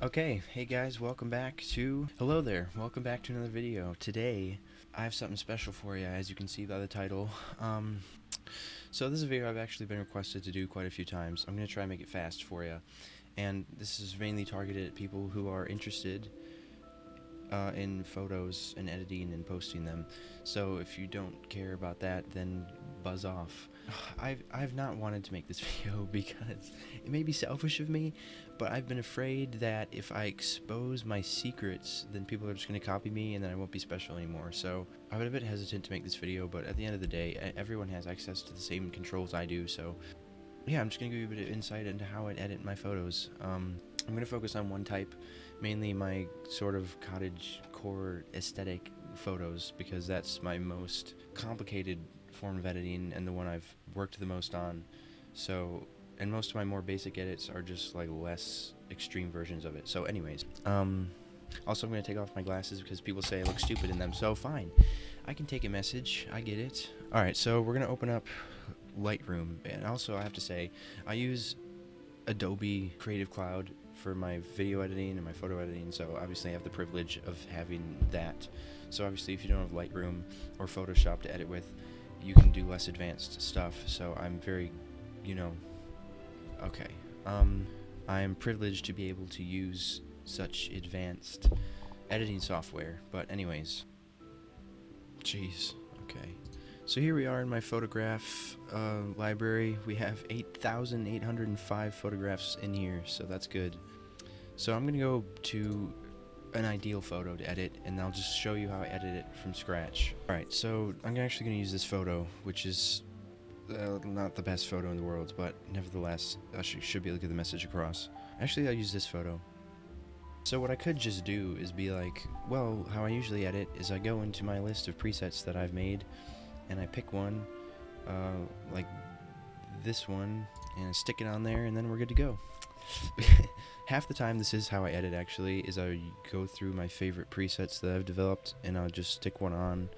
Okay, hey guys, hello there, welcome back to another video. Today, I have something special for you, as you can see by the title. So this is a video I've actually been requested to do quite a few times. I'm going to try and make it fast for you. And this is mainly targeted at people who are interested in photos and editing and posting them. So if you don't care about that, then buzz off. I've not wanted to make this video because it may be selfish of me, but I've been afraid that if I expose my secrets, then people are just going to copy me and then I won't be special anymore. So I was a bit hesitant to make this video, but at the end of the day, everyone has access to the same controls I do, so yeah, I'm just going to give you a bit of insight into how I edit my photos. I'm going to focus on one type, mainly my sort of cottagecore aesthetic photos, because that's my most complicated form of editing and the one I've worked the most on. So, and most of my more basic edits are just like less extreme versions of it. So anyways, also I'm going to take off my glasses because people say I look stupid in them, so fine. I can take a message, I get it. Alright, so we're going to open up Lightroom, and also I have to say, I use Adobe Creative Cloud for my video editing and my photo editing, so obviously I have the privilege of having that. So obviously if you don't have Lightroom or Photoshop to edit with, you can do less advanced stuff, so I'm very, okay. I am privileged to be able to use such advanced editing software, but anyways. Jeez, okay. So here we are in my photograph library. We have 8,805 photographs in here, so that's good. So I'm going to go to an ideal photo to edit, and I'll just show you how I edit it from scratch. Alright, so I'm actually going to use this photo, which is not the best photo in the world, but nevertheless, I should be able to get the message across. Actually, I'll use this photo. So what I could just do is be like, well, how I usually edit is I go into my list of presets that I've made, and I pick one, like this one, and I stick it on there, and then we're good to go. Half the time this is how I edit actually, is I go through my favorite presets that I've developed, and I'll just stick one on,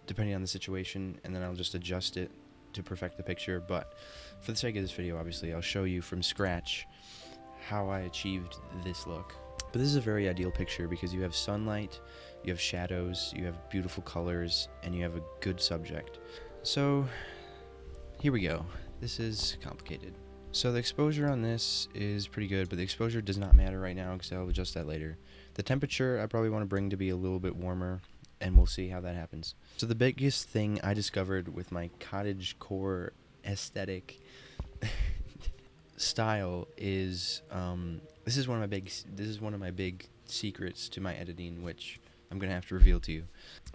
depending on the situation, and then I'll just adjust it to perfect the picture. But for the sake of this video, obviously, I'll show you from scratch how I achieved this look. But this is a very ideal picture because you have sunlight, you have shadows, you have beautiful colors, and you have a good subject. So here we go. This is complicated. So the exposure on this is pretty good, but the exposure does not matter right now because I'll adjust that later. The temperature I probably want to bring to be a little bit warmer, and we'll see how that happens. So the biggest thing I discovered with my cottagecore aesthetic style is this is one of my big secrets to my editing, which I'm gonna have to reveal to you.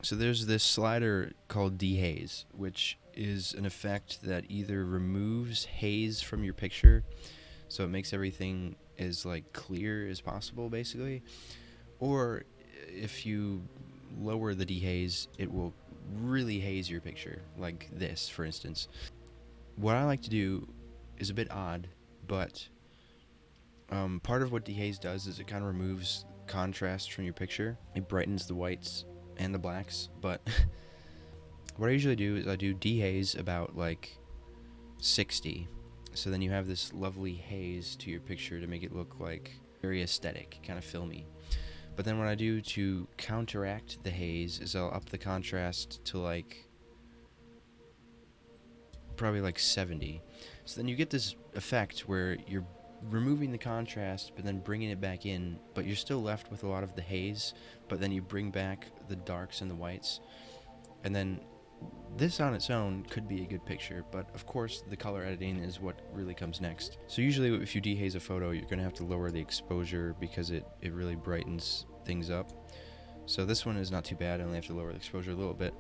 So there's this slider called dehaze, which is an effect that either removes haze from your picture, so it makes everything as like clear as possible basically, or if you lower the dehaze, it will really haze your picture, like this for instance. What I like to do is a bit odd, but part of what dehaze does is it kind of removes contrast from your picture. It brightens the whites and the blacks, but what I usually do is I do dehaze about like 60, so then you have this lovely haze to your picture to make it look like very aesthetic, kind of filmy. But then what I do to counteract the haze is I'll up the contrast to like probably like 70. So then you get this effect where you're removing the contrast but then bringing it back in, but you're still left with a lot of the haze, but then you bring back the darks and the whites. And then this on its own could be a good picture, but of course the color editing is what really comes next. So usually if you dehaze a photo, you're going to have to lower the exposure because it really brightens things up. So this one is not too bad, I only have to lower the exposure a little bit.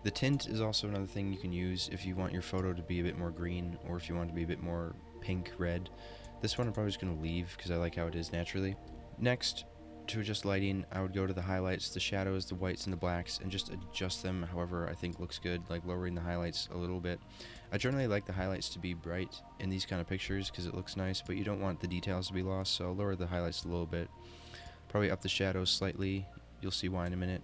The tint is also another thing you can use if you want your photo to be a bit more green, or if you want it to be a bit more pink red. This one I'm probably just going to leave because I like how it is naturally. Next, to adjust lighting, I would go to the highlights, the shadows, the whites, and the blacks, and just adjust them however I think looks good, like lowering the highlights a little bit. I generally like the highlights to be bright in these kind of pictures because it looks nice, but you don't want the details to be lost, so I'll lower the highlights a little bit. Probably up the shadows slightly, you'll see why in a minute.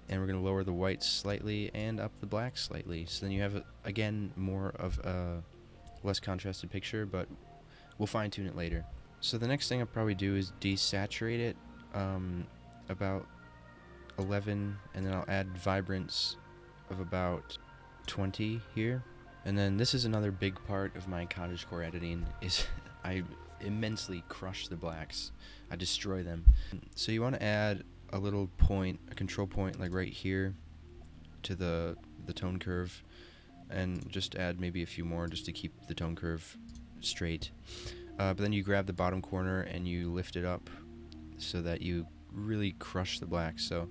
And we're going to lower the whites slightly and up the blacks slightly, so then you have, again, more of a less contrasted picture, but we'll fine tune it later. So the next thing I'll probably do is desaturate it about 11, and then I'll add vibrance of about 20 here. And then this is another big part of my cottagecore editing, is I immensely crush the blacks. I destroy them. So you want to add a little point, a control point, like right here to the tone curve, and just add maybe a few more just to keep the tone curve straight. But then you grab the bottom corner and you lift it up so that you really crush the blacks. So,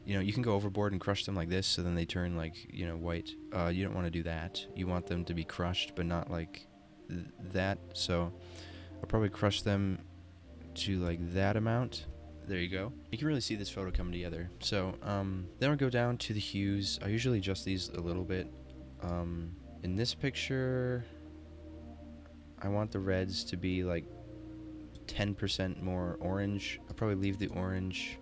you know, you can go overboard and crush them like this, so then they turn like, you know, white. You don't want to do that. You want them to be crushed, but not like that. So I'll probably crush them to like that amount. There you go. You can really see this photo coming together. So then I'll go down to the hues. I usually adjust these a little bit. In this picture, I want the reds to be like 10% more orange. I'll probably leave the orange.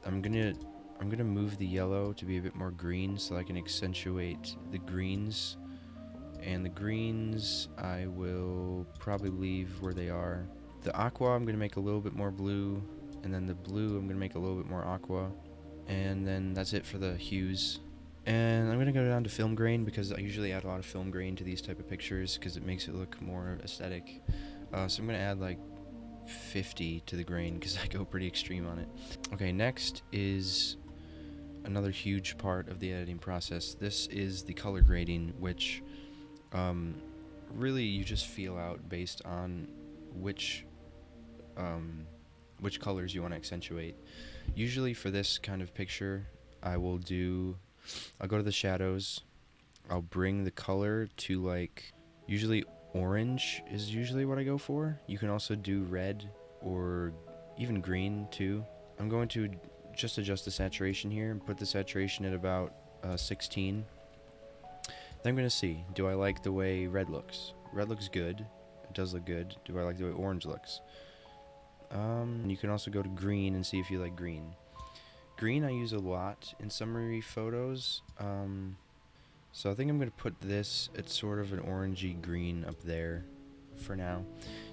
I'm gonna move the yellow to be a bit more green so I can accentuate the greens. And the greens I will probably leave where they are. The aqua I'm gonna make a little bit more blue, and then the blue I'm gonna make a little bit more aqua. And then that's it for the hues. And I'm gonna go down to film grain because I usually add a lot of film grain to these type of pictures because it makes it look more aesthetic. So I'm gonna add like 50 to the grain because I go pretty extreme on it. Okay, next is another huge part of the editing process. This is the color grading, which really you just feel out based on which colors you want to accentuate. Usually for this kind of picture, I'll go to the shadows. I'll bring the color to like, usually orange is usually what I go for. You can also do red or even green too. I'm going to just adjust the saturation here and put the saturation at about 16. Then I'm going to see, do I like the way red looks? Red looks good. It does look good. Do I like the way orange looks? You can also go to green and see if you like green. Green I use a lot in summary photos. So I think I'm going to put this at sort of an orangey green up there for now.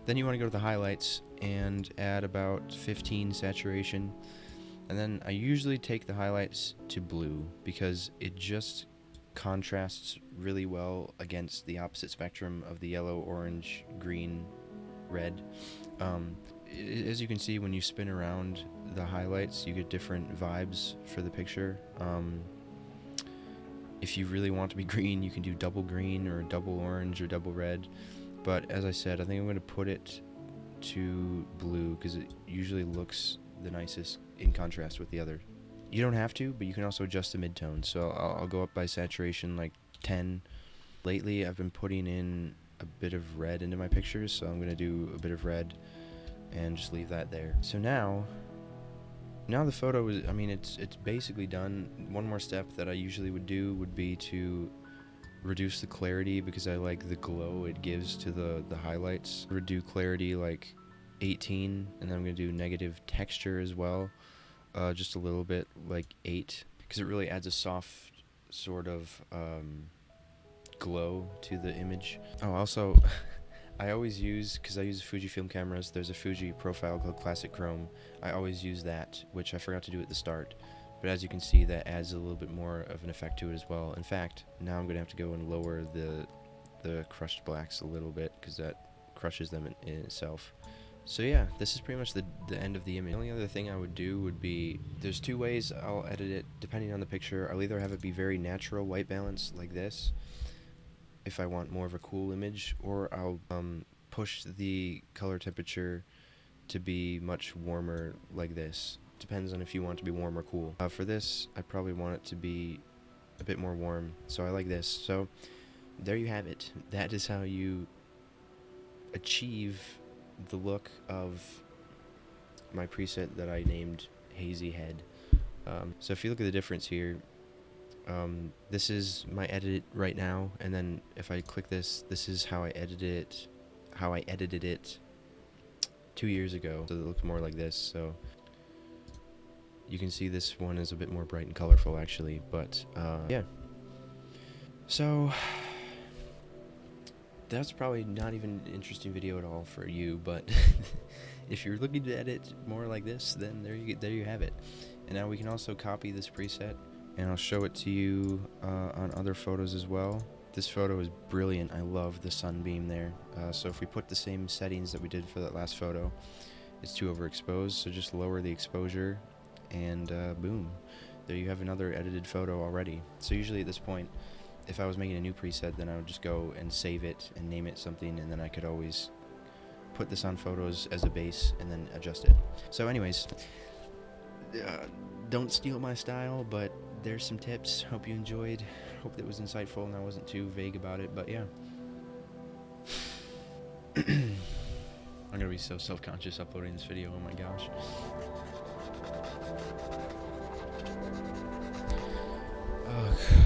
Then you want to go to the highlights and add about 15 saturation. And then I usually take the highlights to blue because it just contrasts really well against the opposite spectrum of the yellow, orange, green, red. As you can see, when you spin around the highlights, you get different vibes for the picture. If you really want to be green, you can do double green or double orange or double red. But as I said, I think I'm going to put it to blue because it usually looks the nicest in contrast with the other. You don't have to, but you can also adjust the midtone. So I'll go up by saturation like 10. Lately, I've been putting in a bit of red into my pictures, so I'm going to do a bit of red and just leave that there. So now the photo is, I mean, it's basically done. One more step that I usually would do would be to reduce the clarity because I like the glow it gives to the highlights. Would do clarity like 18, and then I'm going to do negative texture as well, just a little bit, like 8, because it really adds a soft sort of glow to the image. Oh, also, I always use, because I use Fujifilm cameras, there's a Fuji profile called Classic Chrome. I always use that, which I forgot to do at the start. But as you can see, that adds a little bit more of an effect to it as well. In fact, now I'm going to have to go and lower the crushed blacks a little bit, because that crushes them in itself. So yeah, this is pretty much the end of the image. The only other thing I would do would be, there's 2 ways I'll edit it, depending on the picture. I'll either have it be very natural white balance, like this, if I want more of a cool image, or I'll push the color temperature to be much warmer, like this. Depends on if you want it to be warm or cool. For this, I probably want it to be a bit more warm, so I like this. So there you have it. That is how you achieve the look of my preset that I named Hazy Head. So if you look at the difference here, this is my edit right now, and then if I click this is how I edited it 2 years ago. So it looks more like this. So you can see this one is a bit more bright and colorful actually, but yeah. So that's probably not even an interesting video at all for you, but if you're looking to edit more like this, then there you have it. And now we can also copy this preset, and I'll show it to you on other photos as well. This photo is brilliant. I love the sunbeam there. So if we put the same settings that we did for that last photo, it's too overexposed, so just lower the exposure, and boom, there you have another edited photo already. So usually at this point, if I was making a new preset, then I would just go and save it and name it something, and then I could always put this on photos as a base and then adjust it. So anyways, don't steal my style, but there's some tips. Hope you enjoyed. Hope that was insightful and I wasn't too vague about it, but yeah. I'm gonna be so self-conscious uploading this video, oh my gosh. Oh,